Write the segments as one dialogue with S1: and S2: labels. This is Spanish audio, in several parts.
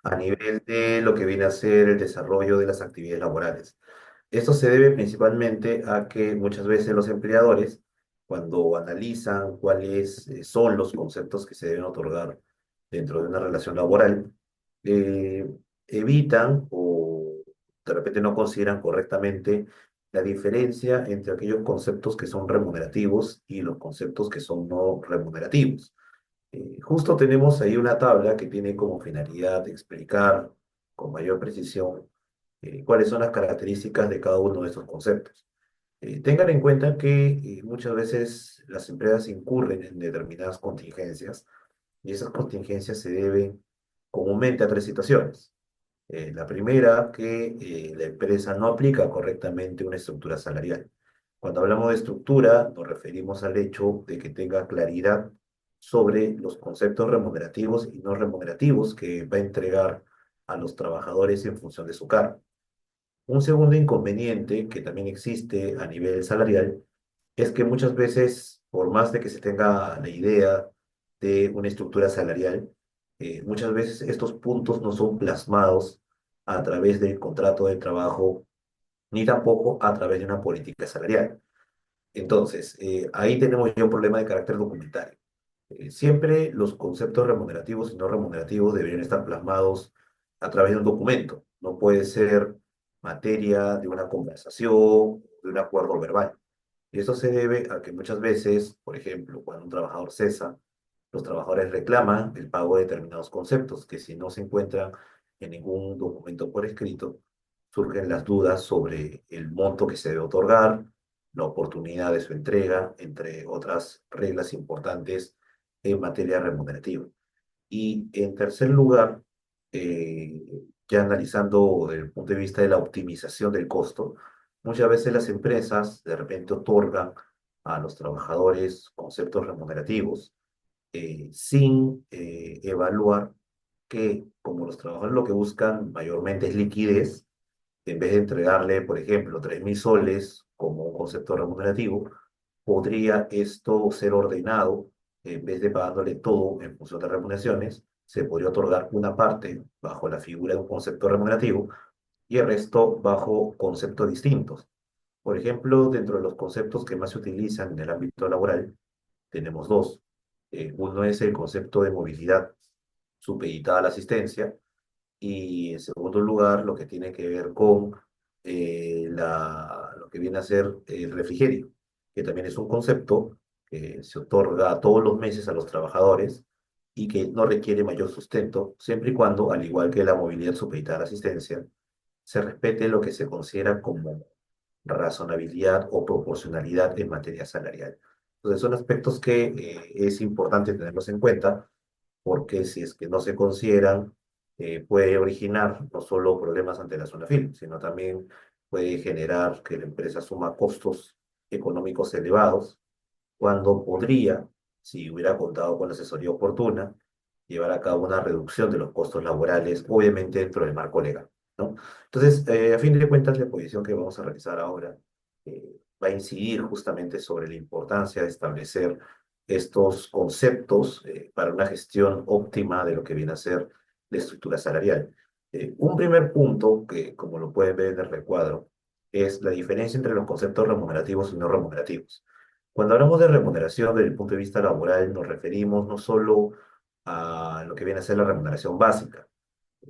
S1: A nivel de lo que viene a ser el desarrollo de las actividades laborales. Esto se debe principalmente a que muchas veces los empleadores, cuando analizan cuáles son los conceptos que se deben otorgar dentro de una relación laboral, eh, evitan o de repente no consideran correctamente la diferencia entre aquellos conceptos que son remunerativos y los conceptos que son no remunerativos. Justo tenemos ahí una tabla que tiene como finalidad explicar con mayor precisión cuáles son las características de cada uno de estos conceptos. Tengan en cuenta que muchas veces las empresas incurren en determinadas contingencias y esas contingencias se deben comúnmente a tres situaciones. La primera, que la empresa no aplica correctamente una estructura salarial. Cuando hablamos de estructura, nos referimos al hecho de que tenga claridad sobre los conceptos remunerativos y no remunerativos que va a entregar a los trabajadores en función de su cargo. Un segundo inconveniente que también existe a nivel salarial es que muchas veces, por más de que se tenga la idea de una estructura salarial, muchas veces estos puntos no son plasmados a través del contrato de trabajo ni tampoco a través de una política salarial. Entonces, ahí tenemos ya un problema de carácter documentario. Siempre los conceptos remunerativos y no remunerativos deberían estar plasmados a través de un documento. No puede ser materia de una conversación, de un acuerdo verbal. Y esto se debe a que muchas veces, por ejemplo, cuando un trabajador cesa, los trabajadores reclaman el pago de determinados conceptos que si no se encuentran en ningún documento por escrito, surgen las dudas sobre el monto que se debe otorgar, la oportunidad de su entrega, entre otras reglas importantes en materia remunerativa. Y en tercer lugar, ya analizando desde el punto de vista de la optimización del costo, muchas veces las empresas de repente otorgan a los trabajadores conceptos remunerativos sin evaluar que como los trabajadores lo que buscan mayormente es liquidez, en vez de entregarle, por ejemplo, 3.000 soles como un concepto remunerativo, podría esto ser ordenado, en vez de pagándole todo en función de remuneraciones, se podría otorgar una parte bajo la figura de un concepto remunerativo y el resto bajo conceptos distintos. Por ejemplo, dentro de los conceptos que más se utilizan en el ámbito laboral, tenemos dos. Uno es el concepto de movilidad supeditada a la asistencia y en segundo lugar lo que tiene que ver con lo que viene a ser el refrigerio, que también es un concepto que se otorga todos los meses a los trabajadores y que no requiere mayor sustento, siempre y cuando, al igual que la movilidad supeditada a la asistencia, se respete lo que se considera como razonabilidad o proporcionalidad en materia salarial. Entonces son aspectos que es importante tenerlos en cuenta porque si es que no se consideran, puede originar no solo problemas ante la SUNAFIL, sino también puede generar que la empresa suma costos económicos elevados, cuando podría, si hubiera contado con la asesoría oportuna, llevar a cabo una reducción de los costos laborales, obviamente dentro del marco legal, ¿no? Entonces, a fin de cuentas, la exposición que vamos a realizar ahora va a incidir justamente sobre la importancia de establecer estos conceptos para una gestión óptima de lo que viene a ser la estructura salarial. Un primer punto, que como lo pueden ver en el recuadro, es la diferencia entre los conceptos remunerativos y no remunerativos. Cuando hablamos de remuneración desde el punto de vista laboral, nos referimos no solo a lo que viene a ser la remuneración básica,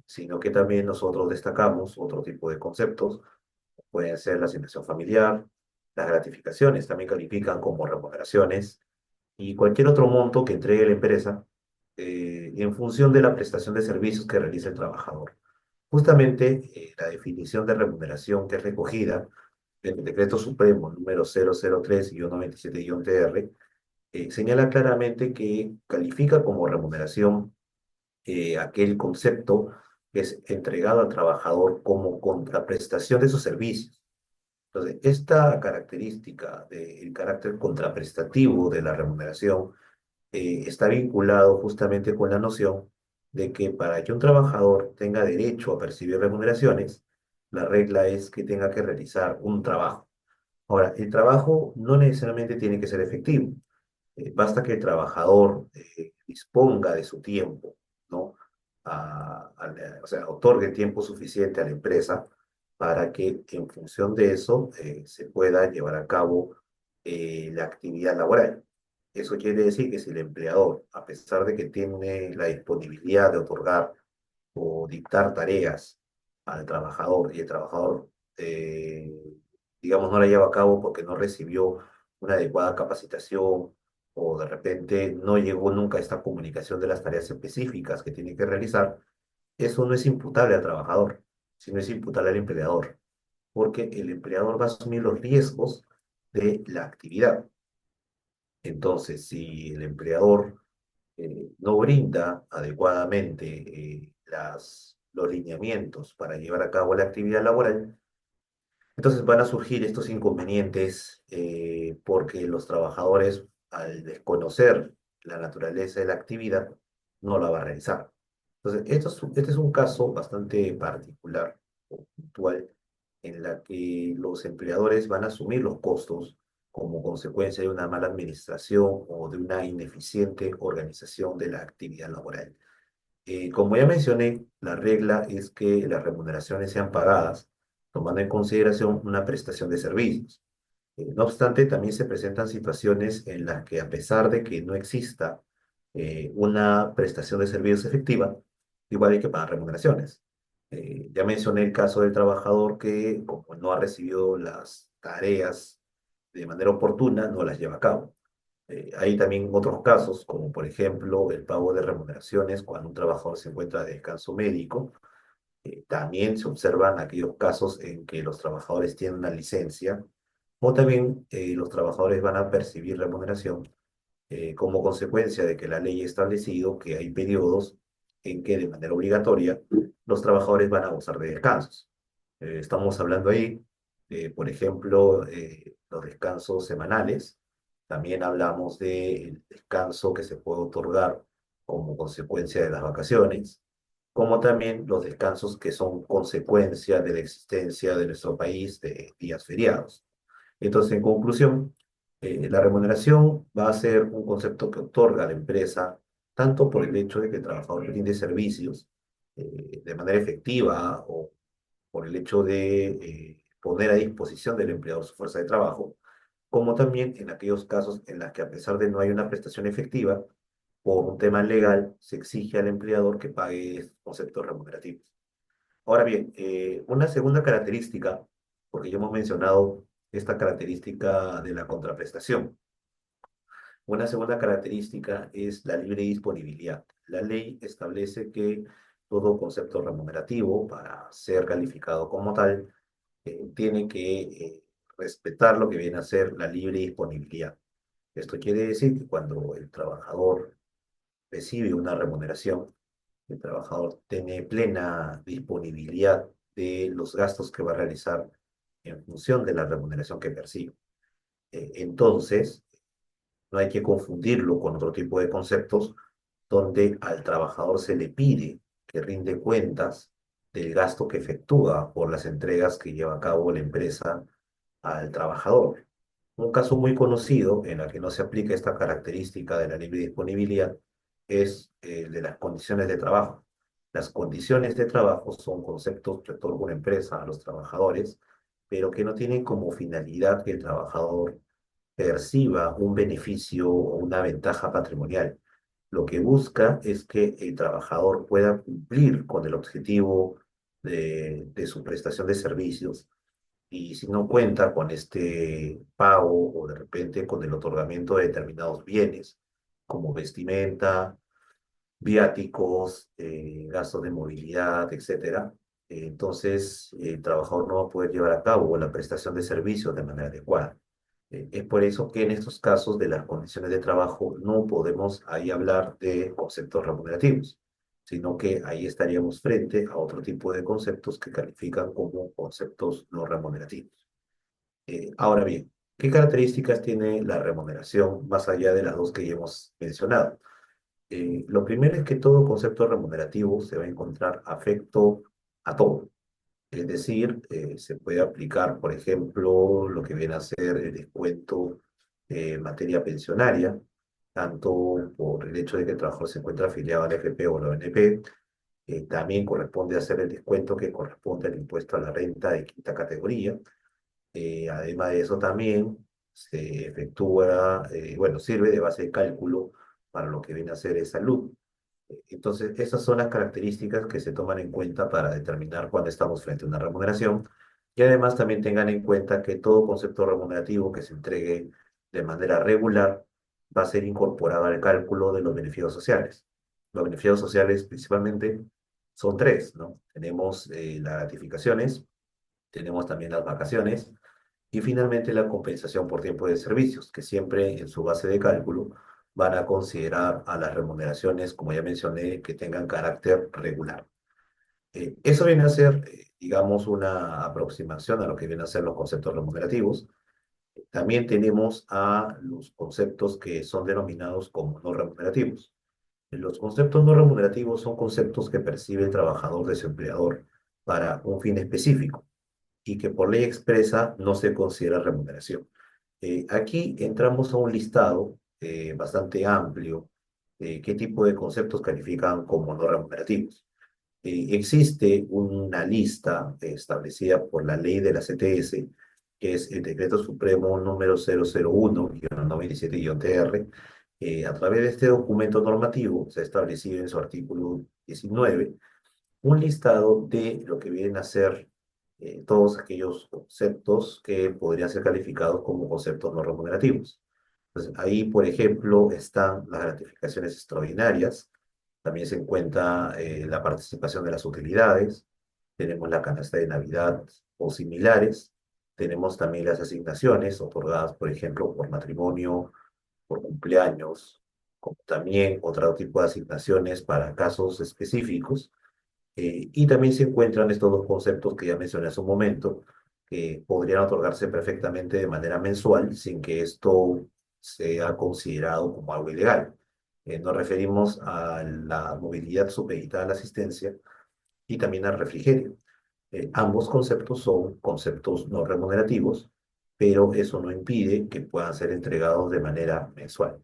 S1: sino que también nosotros destacamos otro tipo de conceptos, pueden ser la asignación familiar, las gratificaciones también califican como remuneraciones, y cualquier otro monto que entregue la empresa en función de la prestación de servicios que realiza el trabajador. Justamente la definición de remuneración que es recogida en el Decreto Supremo número 003-97-TR señala claramente que califica como remuneración aquel concepto que es entregado al trabajador como contraprestación de sus servicios. Entonces, esta característica del carácter contraprestativo de la remuneración está vinculado justamente con la noción de que para que un trabajador tenga derecho a percibir remuneraciones, la regla es que tenga que realizar un trabajo. Ahora, el trabajo no necesariamente tiene que ser efectivo. Basta que el trabajador disponga de su tiempo, ¿no? O sea, otorgue tiempo suficiente a la empresa para que en función de eso se pueda llevar a cabo la actividad laboral. Eso quiere decir que si el empleador, a pesar de que tiene la disponibilidad de otorgar o dictar tareas al trabajador y el trabajador, eh, digamos, no la lleva a cabo porque no recibió una adecuada capacitación o de repente no llegó nunca a esta comunicación de las tareas específicas que tiene que realizar, eso no es imputable al trabajador, sino es imputable al empleador, porque el empleador va a asumir los riesgos de la actividad. Entonces, si el empleador no brinda adecuadamente los lineamientos para llevar a cabo la actividad laboral, entonces van a surgir estos inconvenientes porque los trabajadores, al desconocer la naturaleza de la actividad, no la va a realizar. Entonces, este es un caso bastante particular o puntual en la que los empleadores van a asumir los costos como consecuencia de una mala administración o de una ineficiente organización de la actividad laboral. Como ya mencioné, la regla es que las remuneraciones sean pagadas, tomando en consideración una prestación de servicios. No obstante, también se presentan situaciones en las que, a pesar de que no exista una prestación de servicios efectiva, igual hay que pagar remuneraciones. Ya mencioné el caso del trabajador que, como no ha recibido las tareas de manera oportuna, no las lleva a cabo. Hay también otros casos, como por ejemplo el pago de remuneraciones cuando un trabajador se encuentra de descanso médico. También se observan aquellos casos en que los trabajadores tienen una licencia o también los trabajadores van a percibir remuneración como consecuencia de que la ley ha establecido que hay periodos en que de manera obligatoria los trabajadores van a gozar de descansos. Estamos hablando ahí, por ejemplo, los descansos semanales. También hablamos del descanso que se puede otorgar como consecuencia de las vacaciones, como también los descansos que son consecuencia de la existencia de nuestro país de días feriados. Entonces, en conclusión, la remuneración va a ser un concepto que otorga a la empresa tanto por el hecho de que el trabajador brinde servicios de manera efectiva o por el hecho de poner a disposición del empleador su fuerza de trabajo, como también en aquellos casos en los que a pesar de no hay una prestación efectiva, por un tema legal se exige al empleador que pague estos conceptos remunerativos. Ahora bien, una segunda característica, porque ya hemos mencionado esta característica de la contraprestación, una segunda característica es la libre disponibilidad. La ley establece que todo concepto remunerativo, para ser calificado como tal, tiene que respetar lo que viene a ser la libre disponibilidad. Esto quiere decir que cuando el trabajador recibe una remuneración, el trabajador tiene plena disponibilidad de los gastos que va a realizar en función de la remuneración que percibe. Entonces, no hay que confundirlo con otro tipo de conceptos donde al trabajador se le pide que rinde cuentas del gasto que efectúa por las entregas que lleva a cabo la empresa al trabajador. Un caso muy conocido en el que no se aplica esta característica de la libre disponibilidad es el de las condiciones de trabajo. Las condiciones de trabajo son conceptos que otorga una empresa a los trabajadores, pero que no tienen como finalidad que el trabajador perciba un beneficio o una ventaja patrimonial. Lo que busca es que el trabajador pueda cumplir con el objetivo de su prestación de servicios y si no cuenta con este pago o de repente con el otorgamiento de determinados bienes, como vestimenta, viáticos, gastos de movilidad, etcétera, entonces el trabajador no va a poder llevar a cabo la prestación de servicios de manera adecuada. Es por eso que en estos casos de las condiciones de trabajo no podemos ahí hablar de conceptos remunerativos, sino que ahí estaríamos frente a otro tipo de conceptos que califican como conceptos no remunerativos. Ahora bien, ¿qué características tiene la remuneración más allá de las dos que ya hemos mencionado? Lo primero es que todo concepto remunerativo se va a encontrar afecto a todo. Es decir, se puede aplicar, por ejemplo, lo que viene a ser el descuento en materia pensionaria, tanto por el hecho de que el trabajador se encuentra afiliado al FP o la ONP. También corresponde hacer el descuento que corresponde al impuesto a la renta de quinta categoría. Además de eso también se efectúa, bueno, sirve de base de cálculo para lo que viene a ser salud. Entonces, esas son las características que se toman en cuenta para determinar cuándo estamos frente a una remuneración. Y además también tengan en cuenta que todo concepto remunerativo que se entregue de manera regular va a ser incorporado al cálculo de los beneficios sociales. Los beneficios sociales principalmente son tres, ¿no? Tenemos las gratificaciones, tenemos también las vacaciones y finalmente la compensación por tiempo de servicios, que siempre en su base de cálculo van a considerar a las remuneraciones, como ya mencioné, que tengan carácter regular. Eso viene a ser, digamos, una aproximación a lo que vienen a ser los conceptos remunerativos. También tenemos a los conceptos que son denominados como no remunerativos. Los conceptos no remunerativos son conceptos que percibe el trabajador de su empleador para un fin específico y que por ley expresa no se considera remuneración. Aquí entramos a un listado bastante amplio de qué tipo de conceptos califican como no remunerativos. Existe una lista establecida por la ley de la CTS, que es el Decreto Supremo número 001-97-TR. A través de este documento normativo se ha establecido en su artículo 19 un listado de lo que vienen a ser todos aquellos conceptos que podrían ser calificados como conceptos no remunerativos. Entonces, ahí, por ejemplo, están las gratificaciones extraordinarias, también se encuentra la participación de las utilidades, tenemos la canasta de Navidad o similares, tenemos también las asignaciones otorgadas, por ejemplo, por matrimonio, por cumpleaños, como también otro tipo de asignaciones para casos específicos. Y también se encuentran estos dos conceptos que ya mencioné hace un momento, que podrían otorgarse perfectamente de manera mensual sin que esto sea considerado como algo ilegal. Nos referimos a la movilidad supeditada a la asistencia y también al refrigerio. Ambos conceptos son conceptos no remunerativos, pero eso no impide que puedan ser entregados de manera mensual.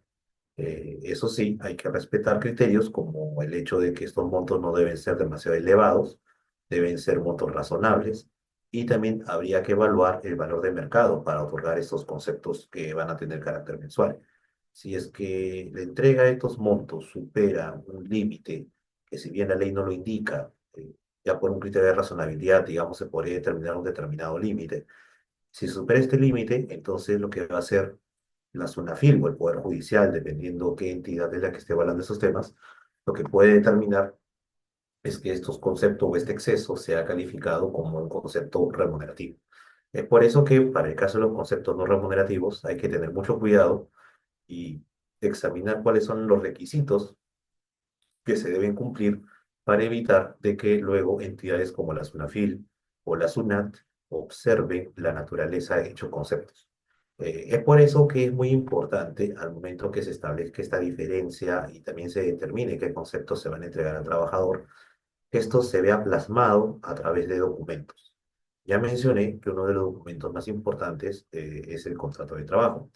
S1: Eso sí, hay que respetar criterios como el hecho de que estos montos no deben ser demasiado elevados, deben ser montos razonables y también habría que evaluar el valor de mercado para otorgar estos conceptos que van a tener carácter mensual. Si es que la entrega de estos montos supera un límite, que si bien la ley no lo indica, ya por un criterio de razonabilidad, digamos, se podría determinar un determinado límite. Si supera este límite, entonces lo que va a hacer la SUNAFIL o el Poder Judicial, dependiendo qué entidad es la que esté evaluando esos temas, lo que puede determinar es que estos conceptos o este exceso sea calificado como un concepto remunerativo. Es por eso que para el caso de los conceptos no remunerativos hay que tener mucho cuidado y examinar cuáles son los requisitos que se deben cumplir para evitar de que luego entidades como la SUNAFIL o la SUNAT observen la naturaleza de dichos conceptos. Es por eso que es muy importante al momento que se establezca esta diferencia y también se determine qué conceptos se van a entregar al trabajador, que esto se vea plasmado a través de documentos. Ya mencioné que uno de los documentos más importantes es el contrato de trabajo,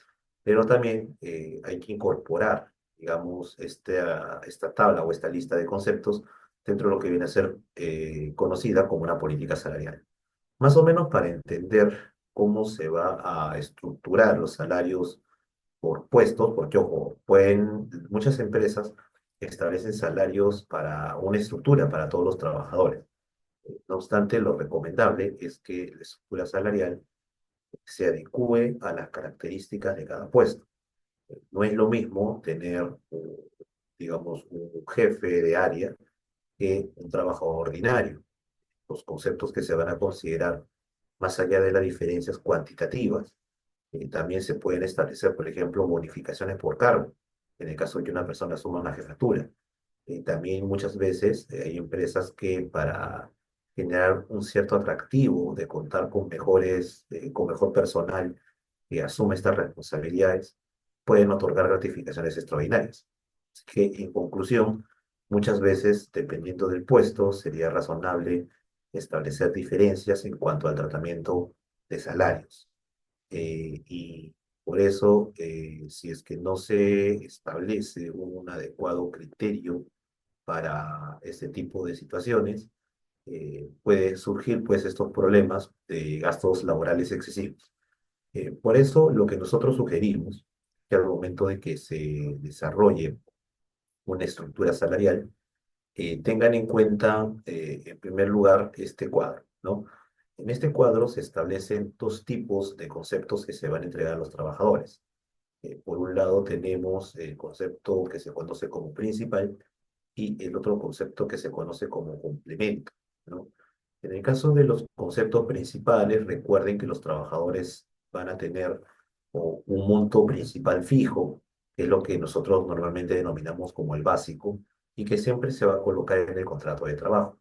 S1: pero también hay que incorporar, digamos, esta tabla o esta lista de conceptos dentro de lo que viene a ser conocida como una política salarial. Más o menos para entender cómo se va a estructurar los salarios por puestos, porque ojo, muchas empresas establecen salarios para una estructura para todos los trabajadores. No obstante, lo recomendable es que la estructura salarial se adecue a las características de cada puesto. No es lo mismo tener, digamos, un jefe de área que un trabajador ordinario. Los conceptos que se van a considerar más allá de las diferencias cuantitativas. También se pueden establecer, por ejemplo, bonificaciones por cargo, en el caso de que una persona asuma una jefatura. También muchas veces hay empresas que para generar un cierto atractivo de contar con mejor personal que asume estas responsabilidades, pueden otorgar gratificaciones extraordinarias. Así que, en conclusión, muchas veces, dependiendo del puesto, sería razonable establecer diferencias en cuanto al tratamiento de salarios. Y Por eso, si es que no se establece un adecuado criterio para este tipo de situaciones, puede surgir pues estos problemas de gastos laborales excesivos. Por eso, lo que nosotros sugerimos, que al momento de que se desarrolle una estructura salarial, tengan en cuenta, en primer lugar, este cuadro, ¿no? En este cuadro se establecen dos tipos de conceptos que se van a entregar a los trabajadores. Por un lado tenemos el concepto que se conoce como principal y el otro concepto que se conoce como complemento, ¿no? En el caso de los conceptos principales, recuerden que los trabajadores van a tener un monto principal fijo, que es lo que nosotros normalmente denominamos como el básico, y que siempre se va a colocar en el contrato de trabajo.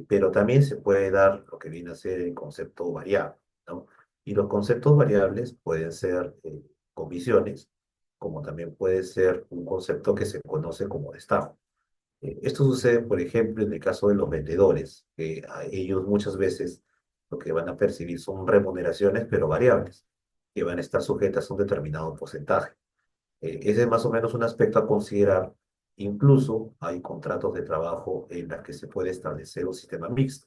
S1: Pero también se puede dar lo que viene a ser el concepto variable, ¿no? Y los conceptos variables pueden ser comisiones, como también puede ser un concepto que se conoce como destajo. Esto sucede, por ejemplo, en el caso de los vendedores, que a ellos muchas veces lo que van a percibir son remuneraciones, pero variables, que van a estar sujetas a un determinado porcentaje. Ese es más o menos un aspecto a considerar. Incluso hay contratos de trabajo en los que se puede establecer un sistema mixto.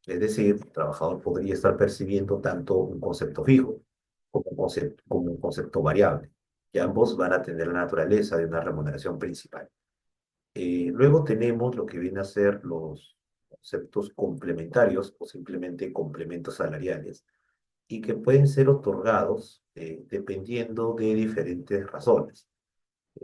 S1: Es decir, el trabajador podría estar percibiendo tanto un concepto fijo como un concepto variable, y ambos van a tener la naturaleza de una remuneración principal. Luego tenemos lo que viene a ser los conceptos complementarios o simplemente complementos salariales y que pueden ser otorgados dependiendo de diferentes razones.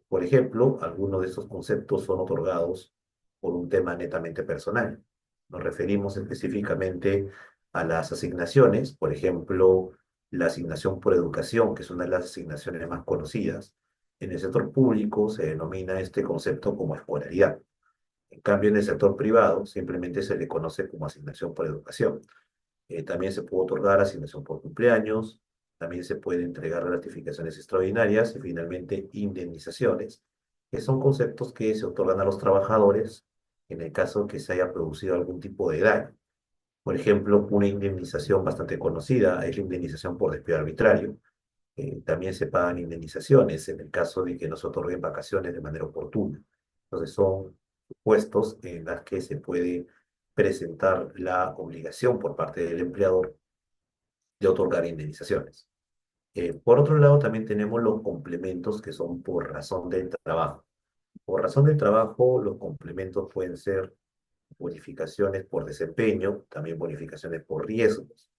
S1: Por ejemplo, algunos de estos conceptos son otorgados por un tema netamente personal. Nos referimos específicamente a las asignaciones, por ejemplo, la asignación por educación, que es una de las asignaciones más conocidas. En el sector público se denomina este concepto como escolaridad. En cambio, en el sector privado simplemente se le conoce como asignación por educación. También se puede otorgar asignación por cumpleaños, también se puede entregar gratificaciones extraordinarias y finalmente indemnizaciones, que son conceptos que se otorgan a los trabajadores en el caso que se haya producido algún tipo de daño. Por ejemplo, una indemnización bastante conocida es la indemnización por despido arbitrario. También se pagan indemnizaciones en el caso de que no se otorguen vacaciones de manera oportuna. Entonces son puestos en las que se puede presentar la obligación por parte del empleador de otorgar indemnizaciones. Por otro lado, también tenemos los complementos que son por razón del trabajo. Por razón del trabajo, los complementos pueden ser bonificaciones por desempeño, también bonificaciones por riesgos.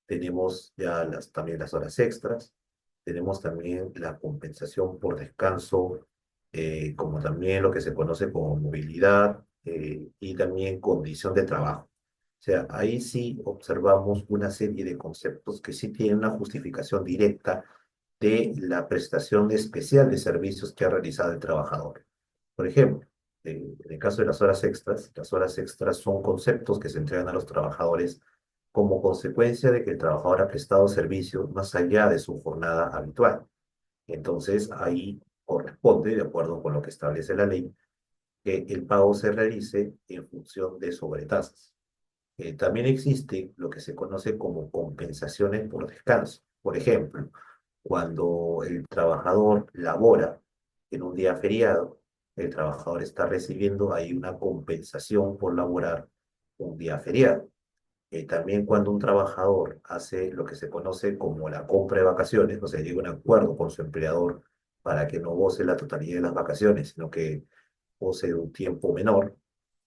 S1: Tenemos ya también las horas extras, tenemos también la compensación por descanso, como también lo que se conoce como movilidad y también condición de trabajo. O sea, ahí sí observamos una serie de conceptos que sí tienen una justificación directa de la prestación especial de servicios que ha realizado el trabajador. Por ejemplo, en el caso de las horas extras son conceptos que se entregan a los trabajadores como consecuencia de que el trabajador ha prestado servicios más allá de su jornada habitual. Entonces, ahí corresponde, de acuerdo con lo que establece la ley, que el pago se realice en función de sobretasas. También existe lo que se conoce como compensaciones por descanso. Por ejemplo, cuando el trabajador labora en un día feriado, el trabajador está recibiendo ahí una compensación por laborar un día feriado. También cuando un trabajador hace lo que se conoce como la compra de vacaciones, o sea, llega a un acuerdo con su empleador para que no goce la totalidad de las vacaciones, sino que goce de un tiempo menor,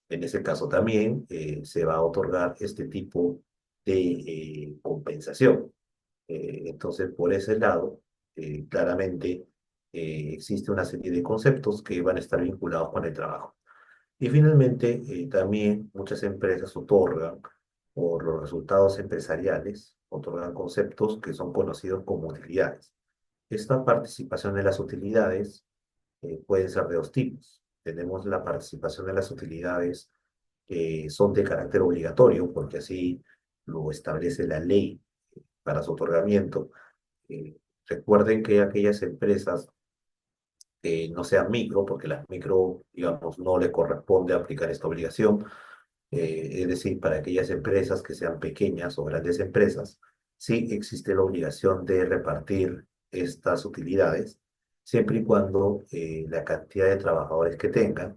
S1: en ese caso también se va a otorgar este tipo de compensación. Entonces, por ese lado, claramente existe una serie de conceptos que van a estar vinculados con el trabajo. Y finalmente, también muchas empresas otorgan, por los resultados empresariales, otorgan conceptos que son conocidos como utilidades. Esta participación en las utilidades pueden ser de dos tipos. Tenemos la participación en las utilidades que son de carácter obligatorio, porque así lo establece la ley para su otorgamiento. Recuerden que aquellas empresas que no sean micro, porque las micro, digamos, no le corresponde aplicar esta obligación, es decir, para aquellas empresas que sean pequeñas o grandes empresas, sí existe la obligación de repartir estas utilidades, siempre y cuando la cantidad de trabajadores que tengan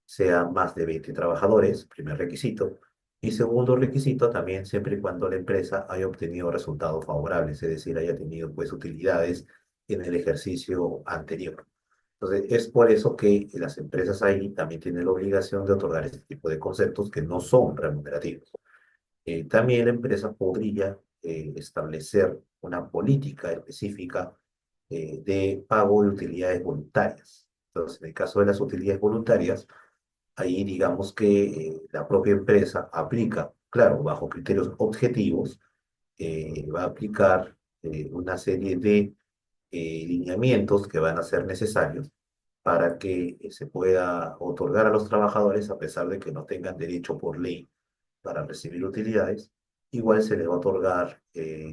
S1: sea más de 20 trabajadores, primer requisito. Y segundo requisito también, siempre y cuando la empresa haya obtenido resultados favorables, es decir, haya tenido pues utilidades en el ejercicio anterior. Entonces, es por eso que las empresas ahí también tienen la obligación de otorgar este tipo de conceptos que no son remunerativos. También la empresa podría establecer una política específica de pago de utilidades voluntarias. Entonces, en el caso de las utilidades voluntarias, ahí digamos que la propia empresa aplica, claro, bajo criterios objetivos, va a aplicar una serie de lineamientos que van a ser necesarios para que se pueda otorgar a los trabajadores, a pesar de que no tengan derecho por ley para recibir utilidades, igual se les va a otorgar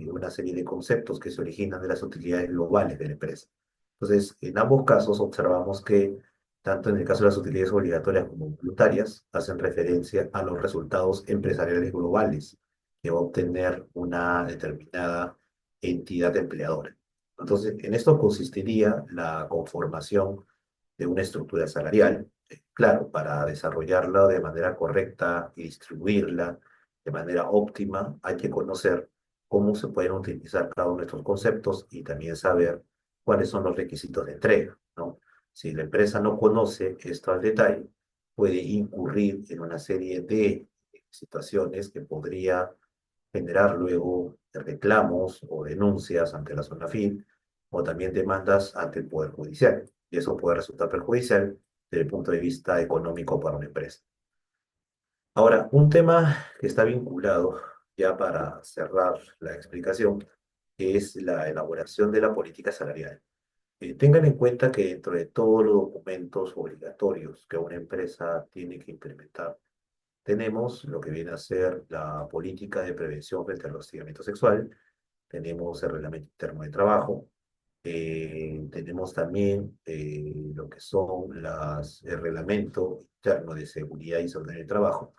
S1: una serie de conceptos que se originan de las utilidades globales de la empresa. Entonces, en ambos casos observamos que, tanto en el caso de las utilidades obligatorias como voluntarias, hacen referencia a los resultados empresariales globales que va a obtener una determinada entidad empleadora. Entonces, en esto consistiría la conformación de una estructura salarial. Claro, para desarrollarla de manera correcta y distribuirla de manera óptima, hay que conocer cómo se pueden utilizar cada uno de estos conceptos y también saber cuáles son los requisitos de entrega, ¿no? Si la empresa no conoce esto al detalle, puede incurrir en una serie de situaciones que podría generar luego reclamos o denuncias ante la zona FIN o también demandas ante el Poder Judicial. Y eso puede resultar perjudicial desde el punto de vista económico para una empresa. Ahora, un tema que está vinculado, ya para cerrar la explicación, es la elaboración de la política salarial. Tengan en cuenta que dentro de todos los documentos obligatorios que una empresa tiene que implementar, tenemos lo que viene a ser la política de prevención frente al hostigamiento sexual, tenemos el reglamento interno de trabajo, tenemos también lo que son el reglamento interno de seguridad y salud en el trabajo,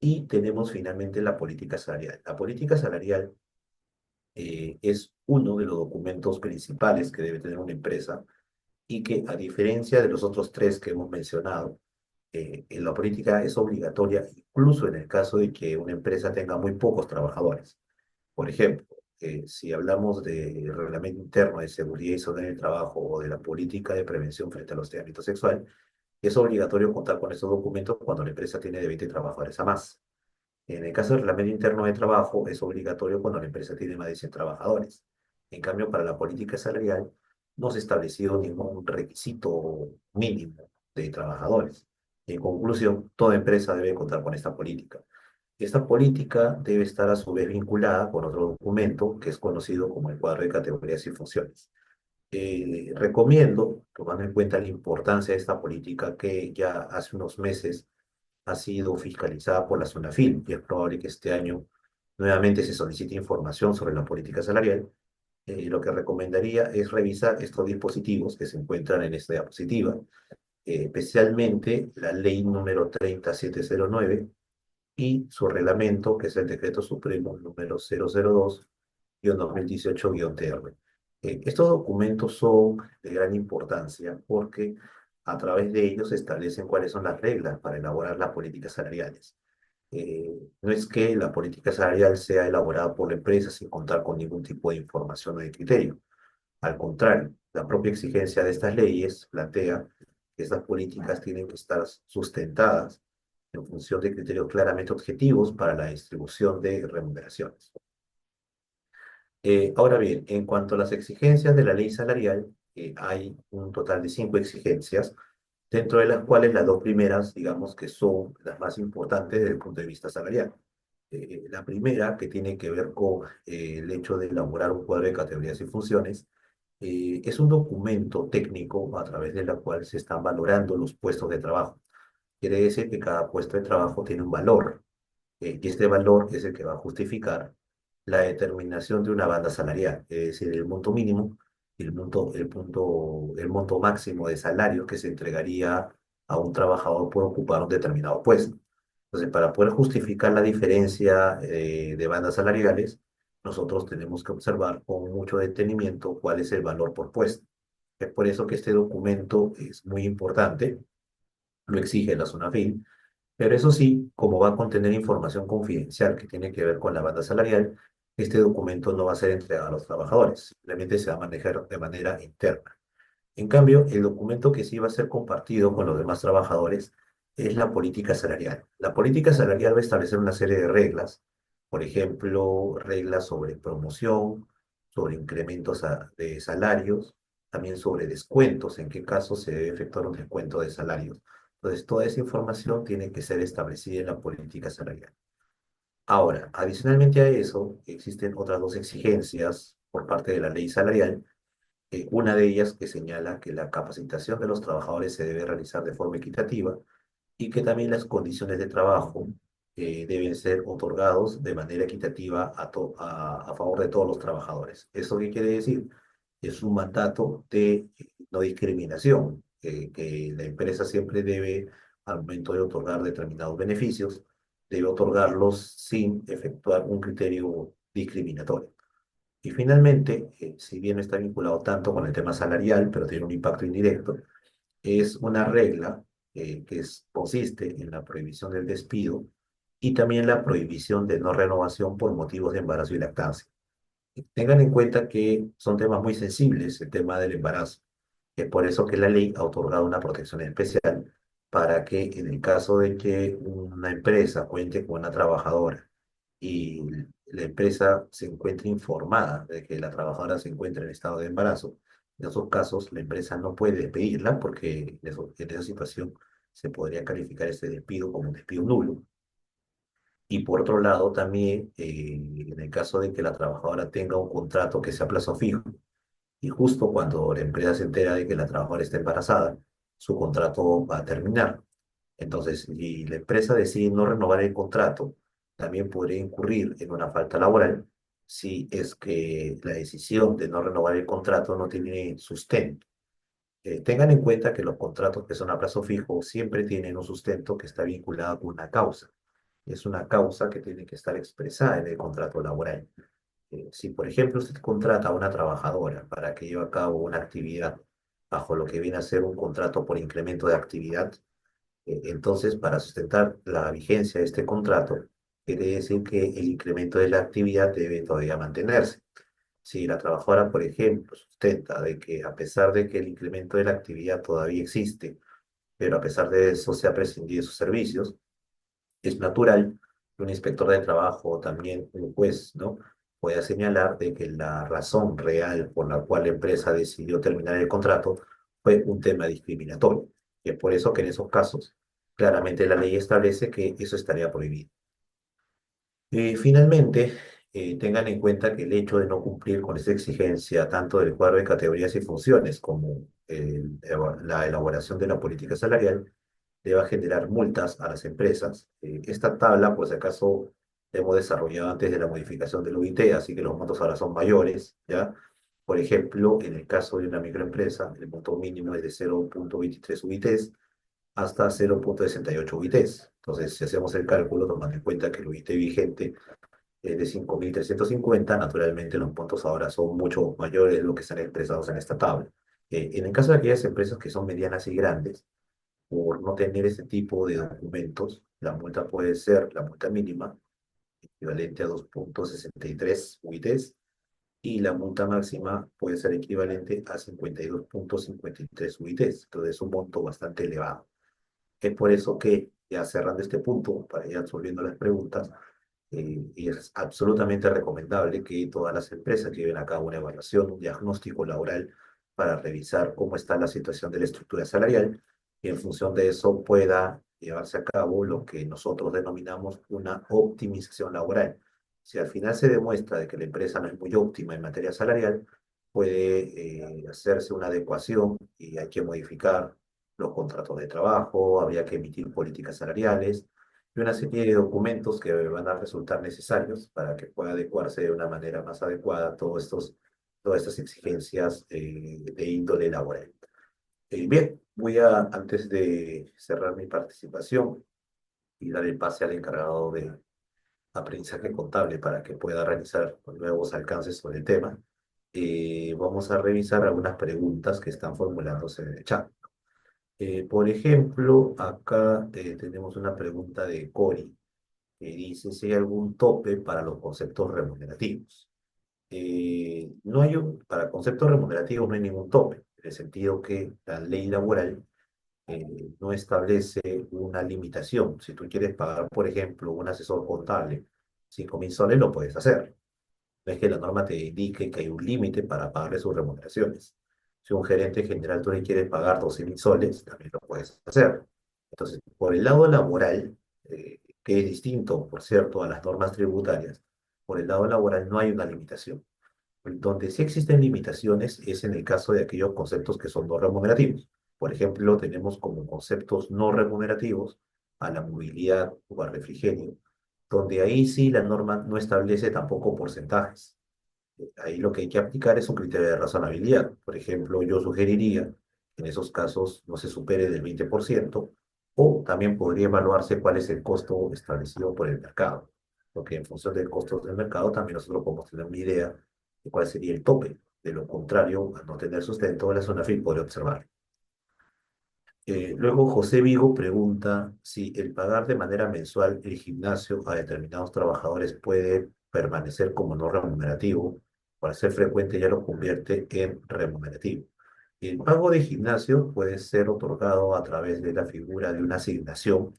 S1: y tenemos finalmente la política salarial. La política salarial es uno de los documentos principales que debe tener una empresa y que, a diferencia de los otros tres que hemos mencionado, en la política es obligatoria incluso en el caso de que una empresa tenga muy pocos trabajadores. Por ejemplo, si hablamos del reglamento interno de seguridad y salud en el trabajo o de la política de prevención frente al hostigamiento sexual, es obligatorio contar con estos documentos cuando la empresa tiene de 20 trabajadores a más. En el caso del reglamento interno de trabajo, es obligatorio cuando la empresa tiene más de 100 trabajadores. En cambio, para la política salarial, no se ha establecido ningún requisito mínimo de trabajadores. En conclusión, toda empresa debe contar con esta política. Esta política debe estar a su vez vinculada con otro documento que es conocido como el cuadro de categorías y funciones. Recomiendo, tomando en cuenta la importancia de esta política que ya hace unos meses ha sido fiscalizada por la SUNAFIL y es probable que este año nuevamente se solicite información sobre la política salarial, lo que recomendaría es revisar estos dispositivos que se encuentran en esta diapositiva, especialmente la ley número 30709 y su reglamento, que es el Decreto Supremo número 002-2018-TR. Estos documentos son de gran importancia porque a través de ellos se establecen cuáles son las reglas para elaborar las políticas salariales. No es que la política salarial sea elaborada por la empresa sin contar con ningún tipo de información o de criterio. Al contrario, la propia exigencia de estas leyes plantea que estas políticas tienen que estar sustentadas en función de criterios claramente objetivos para la distribución de remuneraciones. Ahora bien, en cuanto a las exigencias de la ley salarial, hay un total de 5 exigencias, dentro de las cuales las dos primeras, digamos que son las más importantes desde el punto de vista salarial. La primera, que tiene que ver con el hecho de elaborar un cuadro de categorías y funciones, es un documento técnico a través de la cual se están valorando los puestos de trabajo. Quiere decir que cada puesto de trabajo tiene un valor, y este valor es el que va a justificar la determinación de una banda salarial, es decir, el monto mínimo y el monto máximo de salario que se entregaría a un trabajador por ocupar un determinado puesto. Entonces, para poder justificar la diferencia de bandas salariales, nosotros tenemos que observar con mucho detenimiento cuál es el valor por puesto. Es por eso que este documento es muy importante, lo exige la SUNAFIL, pero eso sí, como va a contener información confidencial que tiene que ver con la banda salarial, este documento no va a ser entregado a los trabajadores, simplemente se va a manejar de manera interna. En cambio, el documento que sí va a ser compartido con los demás trabajadores es la política salarial. La política salarial va a establecer una serie de reglas, por ejemplo, reglas sobre promoción, sobre incrementos de salarios, también sobre descuentos, en qué caso se debe efectuar un descuento de salarios. Entonces, toda esa información tiene que ser establecida en la política salarial. Ahora, adicionalmente a eso, existen otras dos exigencias por parte de la ley salarial, una de ellas que señala que la capacitación de los trabajadores se debe realizar de forma equitativa y que también las condiciones de trabajo deben ser otorgados de manera equitativa a favor de todos los trabajadores. ¿Eso qué quiere decir? Es un mandato de no discriminación, que la empresa siempre debe, al momento de otorgar determinados beneficios, debe otorgarlos sin efectuar un criterio discriminatorio. Y finalmente, si bien no está vinculado tanto con el tema salarial, pero tiene un impacto indirecto, es una regla consiste en la prohibición del despido y también la prohibición de no renovación por motivos de embarazo y lactancia. Tengan en cuenta que son temas muy sensibles, el tema del embarazo. Es por eso que la ley ha otorgado una protección especial para que en el caso de que una empresa cuente con una trabajadora y la empresa se encuentre informada de que la trabajadora se encuentra en estado de embarazo, en esos casos la empresa no puede despedirla porque en esa situación se podría calificar este despido como un despido nulo. Y por otro lado, también en el caso de que la trabajadora tenga un contrato que sea a plazo fijo, y justo cuando la empresa se entera de que la trabajadora está embarazada, su contrato va a terminar. Entonces, si la empresa decide no renovar el contrato, también podría incurrir en una falta laboral si es que la decisión de no renovar el contrato no tiene sustento. Tengan en cuenta que los contratos que son a plazo fijo siempre tienen un sustento que está vinculado con una causa. Es una causa que tiene que estar expresada en el contrato laboral. Si, por ejemplo, usted contrata a una trabajadora para que lleve a cabo una actividad bajo lo que viene a ser un contrato por incremento de actividad, entonces, para sustentar la vigencia de este contrato, quiere decir que el incremento de la actividad debe todavía mantenerse. Si la trabajadora, por ejemplo, sustenta de que a pesar de que el incremento de la actividad todavía existe, pero a pesar de eso se ha prescindido de sus servicios, es natural que un inspector de trabajo o también un juez, ¿no?, pueda señalar de que la razón real por la cual la empresa decidió terminar el contrato fue un tema discriminatorio. Y es por eso que en esos casos, claramente la ley establece que eso estaría prohibido. Finalmente, tengan en cuenta que el hecho de no cumplir con esa exigencia, tanto del cuadro de categorías y funciones como la elaboración de la política salarial, le va a generar multas a las empresas. Esta tabla, por si acaso, la hemos desarrollado antes de la modificación del UIT, así que los montos ahora son mayores, ¿ya? Por ejemplo, en el caso de una microempresa, el monto mínimo es de 0,23 UITs hasta 0,68 UITs. Entonces, si hacemos el cálculo, tomando en cuenta que el UIT vigente es de 5.350, naturalmente los montos ahora son mucho mayores de lo que están expresados en esta tabla. En el caso de aquellas empresas que son medianas y grandes, por no tener este tipo de documentos, la multa puede ser la multa mínima, equivalente a 2,63 UITs, y la multa máxima puede ser equivalente a 52,53 UITs. Entonces es un monto bastante elevado. Es por eso que, ya cerrando este punto, para ir resolviendo las preguntas, es absolutamente recomendable que todas las empresas lleven a cabo una evaluación, un diagnóstico laboral para revisar cómo está la situación de la estructura salarial y en función de eso pueda llevarse a cabo lo que nosotros denominamos una optimización laboral. Si al final se demuestra de que la empresa no es muy óptima en materia salarial, puede hacerse una adecuación y hay que modificar los contratos de trabajo, habría que emitir políticas salariales y una serie de documentos que van a resultar necesarios para que pueda adecuarse de una manera más adecuada a todas estas exigencias de índole laboral. Bien, antes de cerrar mi participación y dar el pase al encargado aprendizaje contable para que pueda realizar nuevos alcances sobre el tema, vamos a revisar algunas preguntas que están formulándose en el chat. Por ejemplo, acá tenemos una pregunta de Cori que dice si hay algún tope para los conceptos remunerativos. No hay para conceptos remunerativos no hay ningún tope, en el sentido que la ley laboral no establece una limitación. Si tú quieres pagar, por ejemplo, un asesor contable 5.000 soles, lo puedes hacer. No es que la norma te indique que hay un límite para pagarle sus remuneraciones. Si un gerente general tú le quieres pagar 12.000 soles, también lo puedes hacer. Entonces, por el lado laboral, que es distinto, por cierto, a las normas tributarias, por el lado laboral no hay una limitación. Donde sí existen limitaciones es en el caso de aquellos conceptos que son no remunerativos. Por ejemplo, tenemos como conceptos no remunerativos a la movilidad o al refrigerio, donde ahí sí la norma no establece tampoco porcentajes. Ahí lo que hay que aplicar es un criterio de razonabilidad. Por ejemplo, yo sugeriría que en esos casos no se supere del 20%, o también podría evaluarse cuál es el costo establecido por el mercado, porque en función del costo del mercado también nosotros podemos tener una idea de cuál sería el tope. De lo contrario, al no tener sustento, la zona FIP podría observar. Luego José Vigo pregunta si el pagar de manera mensual el gimnasio a determinados trabajadores puede permanecer como no remunerativo, o al ser frecuente ya lo convierte en remunerativo. El pago de gimnasio puede ser otorgado a través de la figura de una asignación.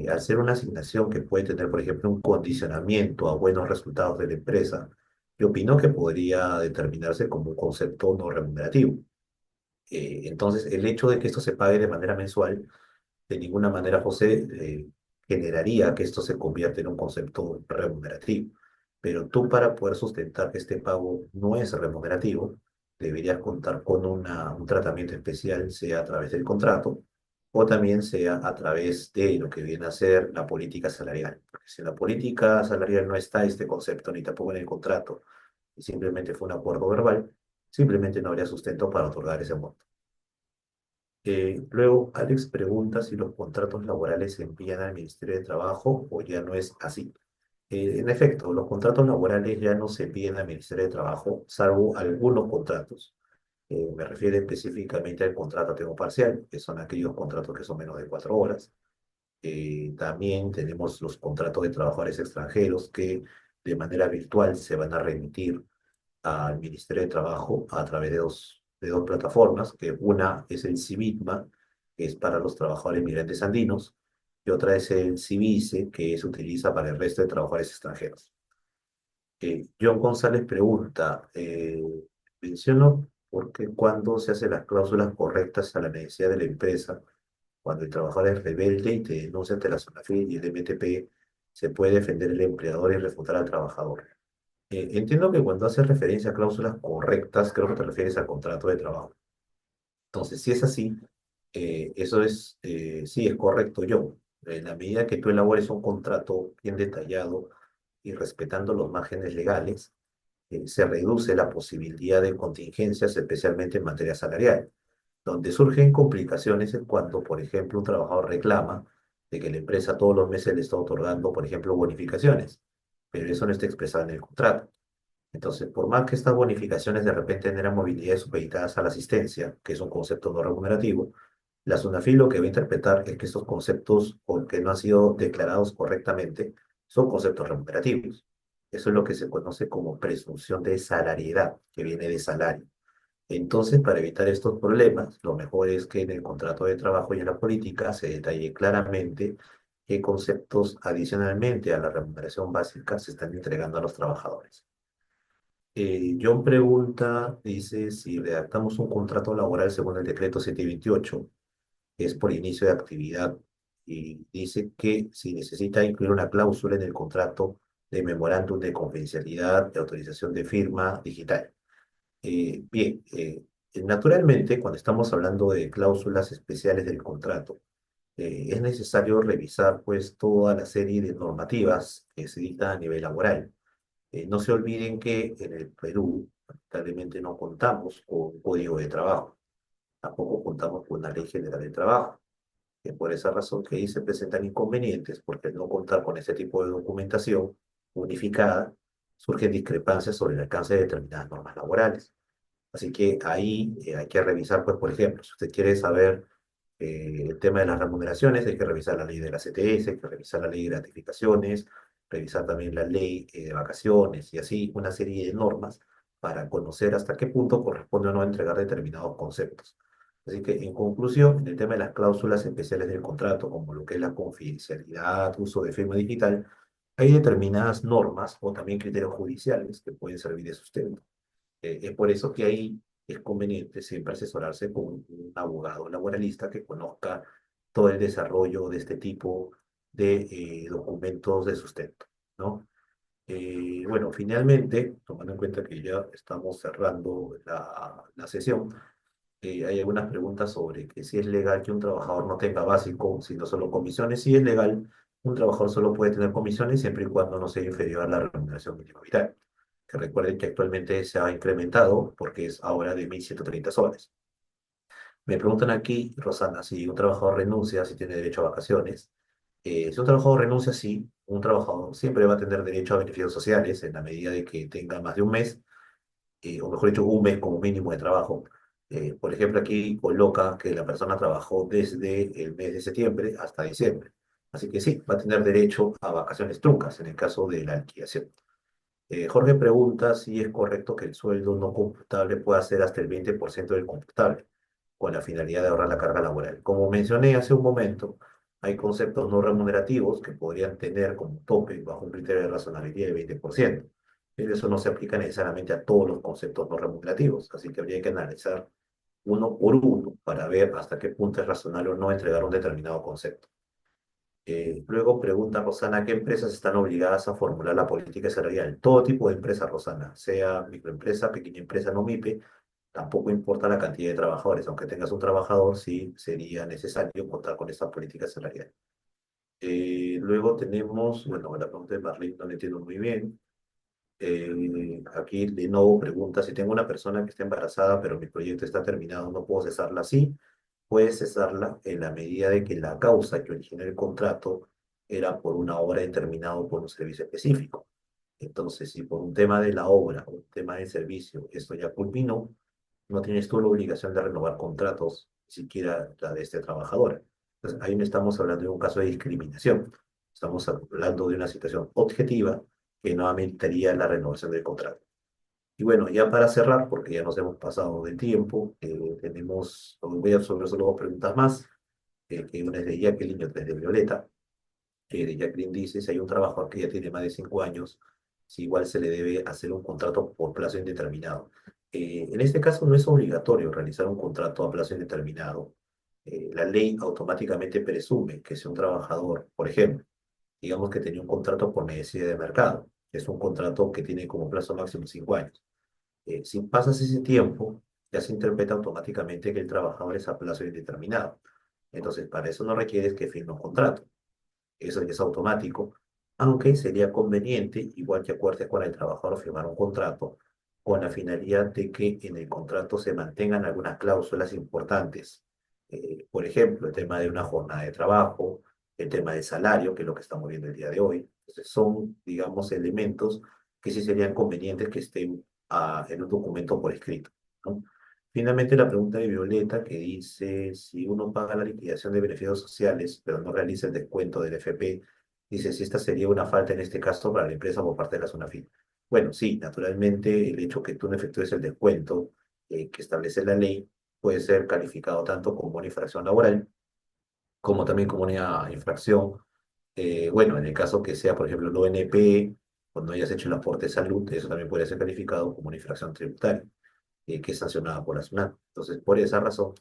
S1: Al ser una asignación que puede tener, por ejemplo, un condicionamiento a buenos resultados de la empresa, yo opino que podría determinarse como un concepto no remunerativo. Entonces, el hecho de que esto se pague de manera mensual, de ninguna manera, José, generaría que esto se convierta en un concepto remunerativo. Pero tú, para poder sustentar que este pago no es remunerativo, deberías contar con un tratamiento especial, sea a través del contrato o también sea a través de lo que viene a ser la política salarial. Porque si en la política salarial no está este concepto, ni tampoco en el contrato, y simplemente fue un acuerdo verbal, simplemente no habría sustento para otorgar ese monto. Luego, Alex pregunta si los contratos laborales se envían al Ministerio de Trabajo o ya no es así. En efecto, los contratos laborales ya no se envían al Ministerio de Trabajo, salvo algunos contratos. Me refiero específicamente al contrato a tiempo parcial, que son aquellos contratos que son menos de 4 horas. También tenemos los contratos de trabajadores extranjeros que de manera virtual se van a remitir al Ministerio de Trabajo a través de dos plataformas, que una es el Civitma, que es para los trabajadores migrantes andinos, y otra es el Civice, que se utiliza para el resto de trabajadores extranjeros. John González pregunta, menciono porque cuando se hacen las cláusulas correctas a la necesidad de la empresa, cuando el trabajador es rebelde y te denuncia ante la SONAFIL y el MTP, se puede defender el empleador y refutar al trabajador. Entiendo que cuando haces referencia a cláusulas correctas, creo que te refieres al contrato de trabajo. Entonces, si es así, eso es, sí, es correcto yo. En la medida que tú elabores un contrato bien detallado y respetando los márgenes legales, se reduce la posibilidad de contingencias, especialmente en materia salarial. Donde surgen complicaciones es cuando, por ejemplo, un trabajador reclama de que la empresa todos los meses le está otorgando, por ejemplo, bonificaciones, pero eso no está expresado en el contrato. Entonces, por más que estas bonificaciones de repente generan movilidades supeditadas a la asistencia, que es un concepto no remunerativo, la SUNAFIL lo que va a interpretar es que estos conceptos, porque no han sido declarados correctamente, son conceptos remunerativos. Eso es lo que se conoce como presunción de salariedad, que viene de salario. Entonces, para evitar estos problemas, lo mejor es que en el contrato de trabajo y en la política se detalle claramente qué conceptos adicionalmente a la remuneración básica se están entregando a los trabajadores. John pregunta, dice, si redactamos un contrato laboral según el decreto 728, que es por inicio de actividad, y dice que si necesita incluir una cláusula en el contrato de memorándum de confidencialidad de autorización de firma digital. Bien, naturalmente, cuando estamos hablando de cláusulas especiales del contrato, es necesario revisar pues toda la serie de normativas que se dictan a nivel laboral. No se olviden que en el Perú, lamentablemente, no contamos con un código de trabajo, tampoco contamos con una ley general de trabajo. Por esa razón que ahí se presentan inconvenientes, porque al no contar con ese tipo de documentación unificada, surgen discrepancias sobre el alcance de determinadas normas laborales. Así que ahí hay que revisar, pues, por ejemplo, si usted quiere saber el tema de las remuneraciones, hay que revisar la ley de la CTS, hay que revisar la ley de gratificaciones, revisar también la ley de vacaciones y así una serie de normas para conocer hasta qué punto corresponde o no entregar determinados conceptos. Así que, en conclusión, en el tema de las cláusulas especiales del contrato, como lo que es la confidencialidad, uso de firma digital, hay determinadas normas o también criterios judiciales que pueden servir de sustento. Es por eso que ahí es conveniente siempre asesorarse con un abogado laboralista que conozca todo el desarrollo de este tipo de documentos de sustento, ¿no? Bueno, finalmente, tomando en cuenta que ya estamos cerrando la sesión, hay algunas preguntas sobre que si es legal que un trabajador no tenga básico, sino solo comisiones. Si es legal, un trabajador solo puede tener comisiones siempre y cuando no sea inferior a la remuneración mínima vital, que recuerden que actualmente se ha incrementado porque es ahora de 1.130 soles. Me preguntan aquí, Rosana, si un trabajador renuncia, si tiene derecho a vacaciones. Si un trabajador renuncia, sí, un trabajador siempre va a tener derecho a beneficios sociales en la medida de que tenga más de un mes, o mejor dicho, un mes como mínimo de trabajo. Por ejemplo, aquí coloca que la persona trabajó desde el mes de septiembre hasta diciembre. Así que sí, va a tener derecho a vacaciones truncas en el caso de la liquidación. Jorge pregunta si es correcto que el sueldo no computable pueda ser hasta el 20% del computable, con la finalidad de ahorrar la carga laboral. Como mencioné hace un momento, hay conceptos no remunerativos que podrían tener como tope, bajo un criterio de razonabilidad, el 20%. Pero eso no se aplica necesariamente a todos los conceptos no remunerativos, así que habría que analizar uno por uno para ver hasta qué punto es razonable o no entregar un determinado concepto. Luego pregunta Rosana, ¿qué empresas están obligadas a formular la política salarial? Todo tipo de empresas, Rosana, sea microempresa, pequeña empresa, no MIPE, tampoco importa la cantidad de trabajadores. Aunque tengas un trabajador, sí sería necesario contar con esta política salarial. Luego tenemos, bueno, la pregunta de Marlene no la entiendo muy bien. Aquí de nuevo pregunta, si tengo una persona que está embarazada, pero mi proyecto está terminado, ¿no puedo cesarla? Sí, puedes cesarla en la medida de que la causa que originó el contrato era por una obra determinada o por un servicio específico. Entonces, si por un tema de la obra o un tema del servicio esto ya culminó, no tienes tú la obligación de renovar contratos, ni siquiera la de este trabajador. Entonces, ahí no estamos hablando de un caso de discriminación, estamos hablando de una situación objetiva que no ameritaría la renovación del contrato. Y bueno, ya para cerrar, porque ya nos hemos pasado del tiempo, voy a resolver solo dos preguntas más, que una es de Jacqueline y otra es de Violeta. De Jacqueline dice, si hay un trabajador que ya tiene más de 5 años, si igual se le debe hacer un contrato por plazo indeterminado. En este caso no es obligatorio realizar un contrato a plazo indeterminado. La ley automáticamente presume que si un trabajador, por ejemplo, digamos que tenía un contrato por necesidad de mercado, que es un contrato que tiene como plazo máximo 5 años. Si pasas ese tiempo, ya se interpreta automáticamente que el trabajador es a plazo indeterminado. Entonces, para eso no requieres que firme un contrato. Eso ya es automático, aunque sería conveniente, igual que acuerdes con el trabajador, firmar un contrato con la finalidad de que en el contrato se mantengan algunas cláusulas importantes. Por ejemplo, el tema de una jornada de trabajo, el tema del salario, que es lo que estamos viendo el día de hoy. Entonces, son, digamos, elementos que sí serían convenientes que estén en un documento por escrito, ¿no? Finalmente, la pregunta de Violeta que dice, si uno paga la liquidación de beneficios sociales, pero no realiza el descuento del FP, dice si esta sería una falta en este caso para la empresa por parte de la SUNAFIL. Bueno, sí, naturalmente el hecho que tú no efectúes el descuento que establece la ley puede ser calificado tanto como una infracción laboral como también como una infracción. Bueno, en el caso que sea, por ejemplo, el ONP, cuando hayas hecho el aporte de salud, eso también puede ser calificado como una infracción tributaria que es sancionada por la SUNAT. Entonces, por esa razón,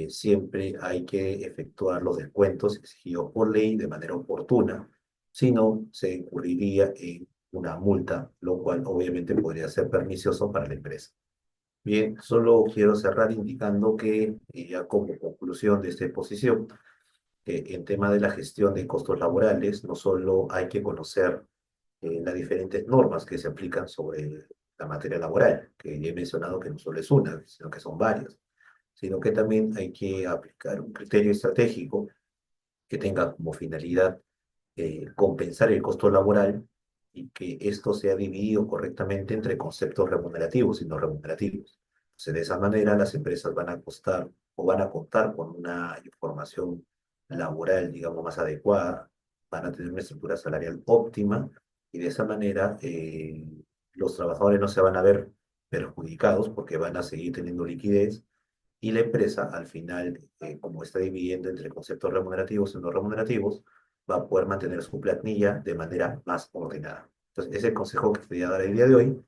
S1: siempre hay que efectuar los descuentos exigidos por ley de manera oportuna, si no, se incurriría en una multa, lo cual obviamente podría ser pernicioso para la empresa. Bien, solo quiero cerrar indicando que, ya como conclusión de esta exposición, en tema de la gestión de costos laborales, no solo hay que conocer las diferentes normas que se aplican sobre la materia laboral, que ya he mencionado que no solo es una, sino que son varias, sino que también hay que aplicar un criterio estratégico que tenga como finalidad compensar el costo laboral y que esto sea dividido correctamente entre conceptos remunerativos y no remunerativos. Entonces, de esa manera las empresas van a costar o van a contar con una información laboral, digamos, más adecuada, van a tener una estructura salarial óptima y de esa manera los trabajadores no se van a ver perjudicados porque van a seguir teniendo liquidez y la empresa, al final, como está dividiendo entre conceptos remunerativos y no remunerativos, va a poder mantener su planilla de manera más ordenada. Entonces, ese es el consejo que quería dar el día de hoy.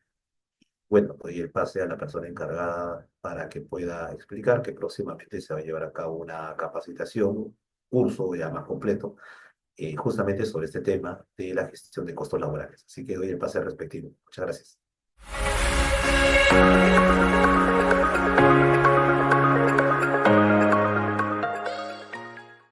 S1: Bueno, doy el pase a la persona encargada para que pueda explicar que próximamente se va a llevar a cabo una capacitación, un curso ya más completo, justamente sobre este tema de la gestión de costos laborales. Así que doy el pase respectivo. Muchas gracias.